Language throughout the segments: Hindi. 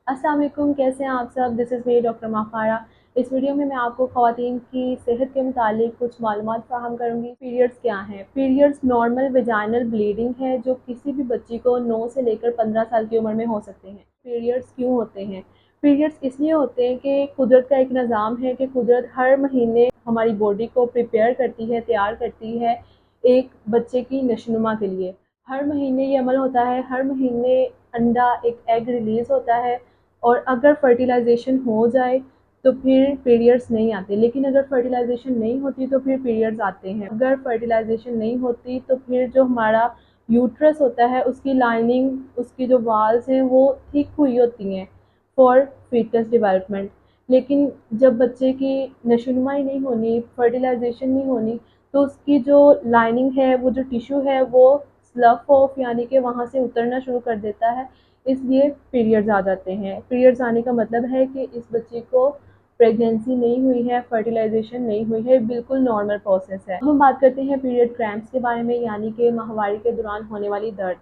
अस्सलाम वालेकुम, कैसे हैं आप सब। दिस इज़ मी डॉक्टर माफारा। इस वीडियो में मैं आपको ख़वातीन की सेहत के मुतालिक कुछ मालूमात फ़राहम करूँगी। पीरियड्स क्या हैं? पीरियड्स नॉर्मल वेजाइनल ब्लीडिंग है जो किसी भी बच्ची को 9 से लेकर 15 साल की उम्र में हो सकते हैं। पीरियड्स क्यों होते हैं? पीरियड्स इसलिए होते हैं कि कुदरत का एक निज़ाम है कि कुदरत हर महीने हमारी बॉडी को प्रिपेयर करती है, तैयार करती है एक बच्चे की नशोनुमा के लिए। हर महीने ये अमल होता है, हर महीने अंडा एक एग रिलीज़ होता है और अगर फर्टिलाइजेशन हो जाए तो फिर पीरियड्स नहीं आते, लेकिन अगर फर्टिलाइजेशन नहीं होती तो फिर पीरियड्स आते हैं। अगर फर्टिलाइजेशन नहीं होती तो फिर जो हमारा यूट्रस होता है उसकी लाइनिंग, उसकी जो वाल्स हैं वो थिक हुई होती हैं फॉर फीटस डेवलपमेंट। लेकिन जब बच्चे की नशोनुमाई नहीं होनी, फर्टिलाइजेशन नहीं होनी, तो उसकी जो लाइनिंग है, वो जो टिश्यू है, वो स्लफ ऑफ यानी कि वहाँ से उतरना शुरू कर देता है। इसलिए पीरियड्स आ जाते हैं। पीरियड्स आने का मतलब है कि इस बच्चे को प्रेगनेंसी नहीं हुई है, फर्टिलाइजेशन नहीं हुई है, बिल्कुल नॉर्मल प्रोसेस है। अब हम बात करते हैं पीरियड क्रैम्प्स के बारे में, यानी कि माहवारी के दौरान होने वाली दर्द।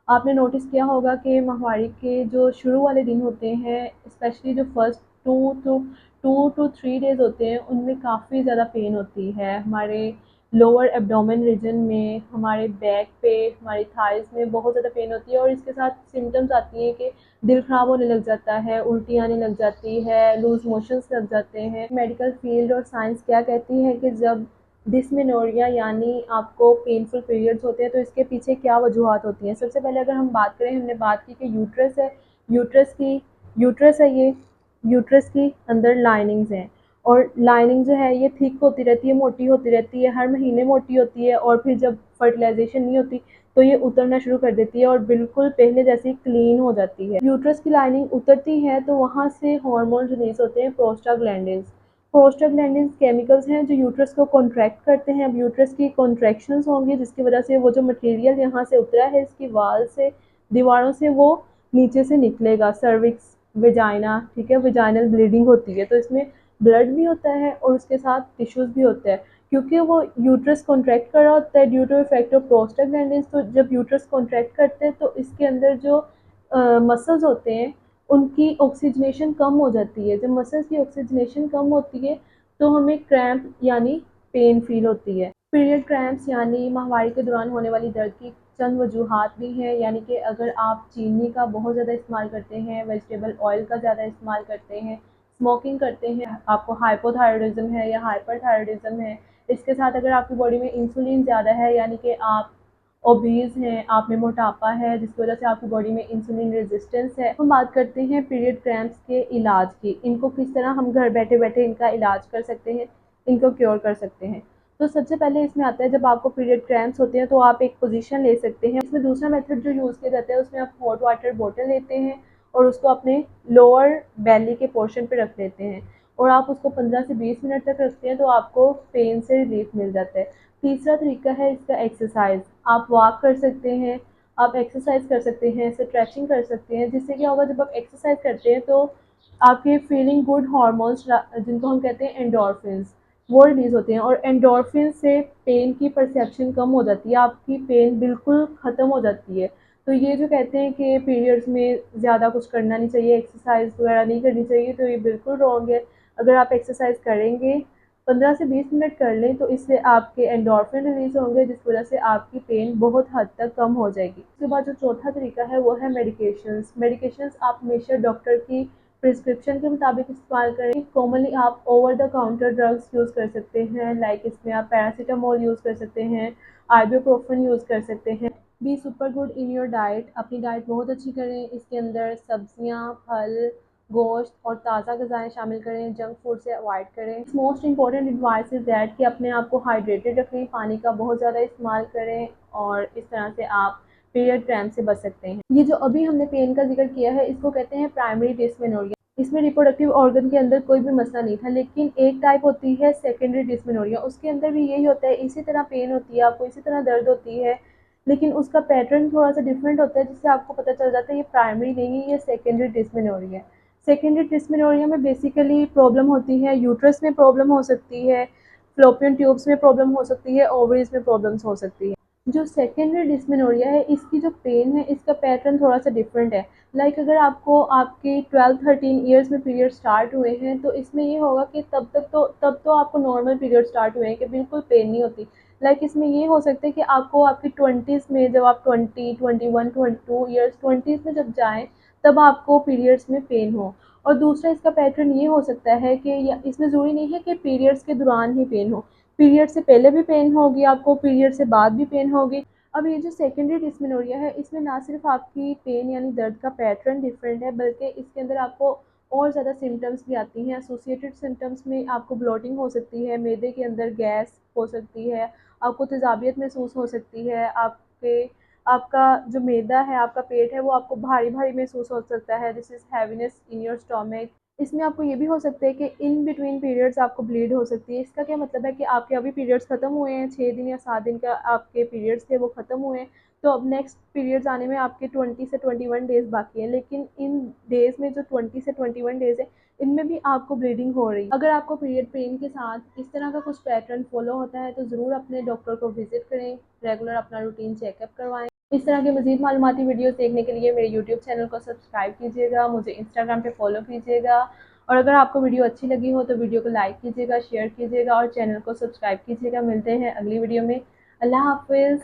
आपने नोटिस किया होगा कि माहवारी के जो शुरू वाले दिन होते हैं, स्पेशली जो first two two three days होते हैं, उनमें काफ़ी ज़्यादा पेन होती है। हमारे लोअर एब्डोमेन रीजन में, हमारे बैक पे, हमारी थाइस में बहुत ज़्यादा पेन होती है और इसके साथ सिम्टम्स आती हैं कि दिल ख़राब होने लग जाता है, उल्टी आने लग जाती है, लूज़ मोशंस लग जाते हैं। मेडिकल फील्ड और साइंस क्या कहती है कि जब डिस्मेनोरिया यानी आपको पेनफुल पीरियड्स होते हैं तो इसके पीछे क्या वजूहत होती हैं। सबसे पहले अगर हम बात करें, हमने बात की कि यूट्रस है, यूट्रस की यूट्रस है ये, यूट्रस की अंदर लाइनिंग्स हैं और लाइनिंग जो है ये थिक होती रहती है, मोटी होती रहती है, हर महीने मोटी होती है और फिर जब फर्टिलाइजेशन नहीं होती तो ये उतरना शुरू कर देती है और बिल्कुल पहले जैसी क्लीन हो जाती है। यूट्रस की लाइनिंग उतरती है तो वहाँ से हार्मोन रिलीज होते हैं, प्रोस्टाग्लैंडिन्स। प्रोस्टाग्लैंडिन्स केमिकल्स हैं जो यूट्रस को कॉन्ट्रैक्ट करते हैं। अब यूट्रस की कॉन्ट्रैक्शंस होंगी जिसकी वजह से वो जो मटेरियल यहाँ से उतरा है इसकी वाल से, दीवारों से, वो नीचे से निकलेगा, सर्विक्स, वेजाइना, ठीक है, वेजाइनल ब्लीडिंग होती है तो इसमें ब्लड भी होता है और उसके साथ टिश्यूज़ भी होते हैं क्योंकि वो यूट्रस कॉन्ट्रैक्ट कर रहा होता है due to effect of prostaglandins. तो जब यूट्रस कॉन्ट्रैक्ट करते हैं तो इसके अंदर जो मसल्स होते हैं उनकी ऑक्सीजनेशन कम हो जाती है। जब मसल्स की ऑक्सीजनेशन कम होती है तो हमें क्रैम्प यानी पेन फील होती है। पीरियड क्रैम्प्स यानी माहवारी के दौरान होने वाली दर्द की चंद वजूहात भी हैं, यानी कि अगर आप चीनी का बहुत ज़्यादा इस्तेमाल करते हैं, वेजिटेबल ऑयल का ज़्यादा इस्तेमाल करते हैं, स्मोकिंग करते हैं, आपको हाइपोथायरॉयडिज्म है या हाइपरथायरॉयडिज्म है, इसके साथ अगर आपकी बॉडी में इंसुलिन ज़्यादा है यानी कि आप ओबीज हैं, आप में मोटापा है जिसकी वजह से आपकी बॉडी में इंसुलिन रेजिस्टेंस है। हम बात करते हैं पीरियड क्रैम्प्स के इलाज की, इनको किस तरह हम घर बैठे बैठे इनका इलाज कर सकते हैं, इनको क्योर कर सकते हैं। तो सबसे पहले इसमें आता है, जब आपको पीरियड क्रैम्प्स होते हैं तो आप एक पोजीशन ले सकते हैं। इसमें दूसरा मेथड जो यूज़ किया जाता है उसमें आप हॉट वाटर बॉटल लेते हैं और उसको अपने लोअर बेली के पोर्शन पे रख लेते हैं और आप उसको 15 से 20 मिनट तक रखते हैं तो आपको पेन से रिलीफ मिल जाता है। तीसरा तरीका है इसका एक्सरसाइज। आप वॉक कर सकते हैं, आप एक्सरसाइज कर सकते हैं, स्ट्रेचिंग कर सकते हैं, जिससे क्या होगा, जब आप एक्सरसाइज करते हैं तो आपके फीलिंग गुड हार्मोन्स जिनको हम कहते हैं एंडोर्फिन्स, वो रिलीज होते हैं और एंडोर्फिन से पेन की परसेप्शन कम हो जाती है, आपकी पेन बिल्कुल ख़त्म हो जाती है। तो ये जो कहते हैं कि पीरियड्स में ज़्यादा कुछ करना नहीं चाहिए, एक्सरसाइज वगैरह नहीं करनी चाहिए, तो ये बिल्कुल रॉन्ग है। अगर आप एक्सरसाइज करेंगे, 15 से 20 मिनट कर लें, तो इससे आपके एंडोर्फिन रिलीज होंगे जिसकी वजह से आपकी पेन बहुत हद तक कम हो जाएगी। उसके बाद जो चौथा तरीका है वो है मेडिकेशंस। मेडिकेशंस आप हमेशा डॉक्टर की प्रिस्क्रिप्शन के मुताबिक इस्तेमाल करें। कॉमनली आप over the counter drugs use कर सकते हैं, लाइक इसमें आप पैरासीटामोल यूज़ कर सकते हैं, आइबुप्रोफेन यूज़ कर सकते हैं। Be super good in your diet, अपनी डाइट बहुत अच्छी करें, इसके अंदर सब्जियां, फल, गोश्त और ताज़ा ग़िज़ाएँ शामिल करें, जंक फूड से अवॉइड करें। Most important advice is that कि अपने आप को हाइड्रेटेड रखें, पानी का बहुत ज़्यादा इस्तेमाल करें और इस तरह से आप पीरियड क्रैम्प से बच सकते हैं। ये जो अभी हमने पेन का जिक्र किया है इसको कहते हैं प्राइमरी डिस्मेनोरिया। इसमें रिप्रोडक्टिव ऑर्गन के अंदर कोई भी मसला नहीं था, लेकिन एक टाइप होती है सेकेंडरी डिस्मेनोरिया, उसके अंदर भी यही होता है, इसी तरह पेन होती है, आपको इसी तरह दर्द होती है, लेकिन उसका पैटर्न थोड़ा सा डिफरेंट होता है जिससे आपको पता चल जाता है ये प्राइमरी नहीं है, ये सेकेंडरी डिस्मेनोरिया है। सेकेंडरी डिस्मेनोरिया में बेसिकली प्रॉब्लम होती है, यूट्रस में प्रॉब्लम हो सकती है, फ्लोपियन ट्यूब्स में प्रॉब्लम हो सकती है, ओवरीज में प्रॉब्लम्स हो सकती है। जो सेकेंडरी डिस्मेनोरिया है, इसकी जो पेन है, इसका पैटर्न थोड़ा सा डिफरेंट है। अगर आपको आपके 12-13 ईयर्स में पीरियड स्टार्ट हुए हैं, तो इसमें ये होगा कि तब तो आपको नॉर्मल पीरियड स्टार्ट हुए हैं कि बिल्कुल पेन नहीं होती। इसमें ये हो सकता है कि आपको आपकी ट्वेंटीज़ में, जब आप 20, 21, 22 ईयर्स, ट्वेंटीज़ में जब जाएं, तब आपको पीरियड्स में पेन हो। और दूसरा इसका पैटर्न ये हो सकता है कि इसमें ज़रूरी नहीं है कि पीरियड्स के दौरान ही पेन हो, पीरियड से पहले भी पेन होगी आपको, पीरियड से बाद भी पेन होगी। अब ये जो सेकेंडरी डिस्मेनोरिया है, इसमें ना सिर्फ आपकी पेन यानी दर्द का पैटर्न डिफरेंट है, बल्कि इसके अंदर आपको और ज़्यादा सिम्टम्स भी आती हैं। एसोसिएटेड सिम्टम्स में आपको ब्लोटिंग हो सकती है, मैदे के अंदर गैस हो सकती है, आपको तेजाबियत महसूस हो सकती है, आपका जो मैदा है, आपका पेट है, वो आपको भारी भारी महसूस हो सकता है, this is heaviness in your stomach. इसमें आपको ये भी हो सकता है कि इन बिटवीन पीरियड्स आपको ब्लीड हो सकती है। इसका क्या मतलब है कि आपके अभी पीरियड्स खत्म हुए हैं, 6 दिन या 7 दिन का आपके पीरियड्स थे, वो खत्म हुए हैं, तो अब नेक्स्ट पीरियड्स आने में आपके 20 से 21 डेज बाकी हैं, लेकिन इन डेज में जो 20 से 21 डेज है, इनमें भी आपको ब्लीडिंग हो रही है। अगर आपको पीरियड पेन के साथ इस तरह का कुछ पैटर्न फॉलो होता है, तो ज़रूर अपने डॉक्टर को विजिट करें, रेगुलर अपना रूटीन चेकअप करवाएं। इस तरह के मज़ीद मालूमाती वीडियोस देखने के लिए मेरे यूट्यूब चैनल को सब्सक्राइब कीजिएगा, मुझे इंस्टाग्राम पे फॉलो कीजिएगा, और अगर आपको वीडियो अच्छी लगी हो तो वीडियो को लाइक कीजिएगा, शेयर कीजिएगा और चैनल को सब्सक्राइब कीजिएगा। मिलते हैं अगली वीडियो में। अल्लाह हाफ़िज़।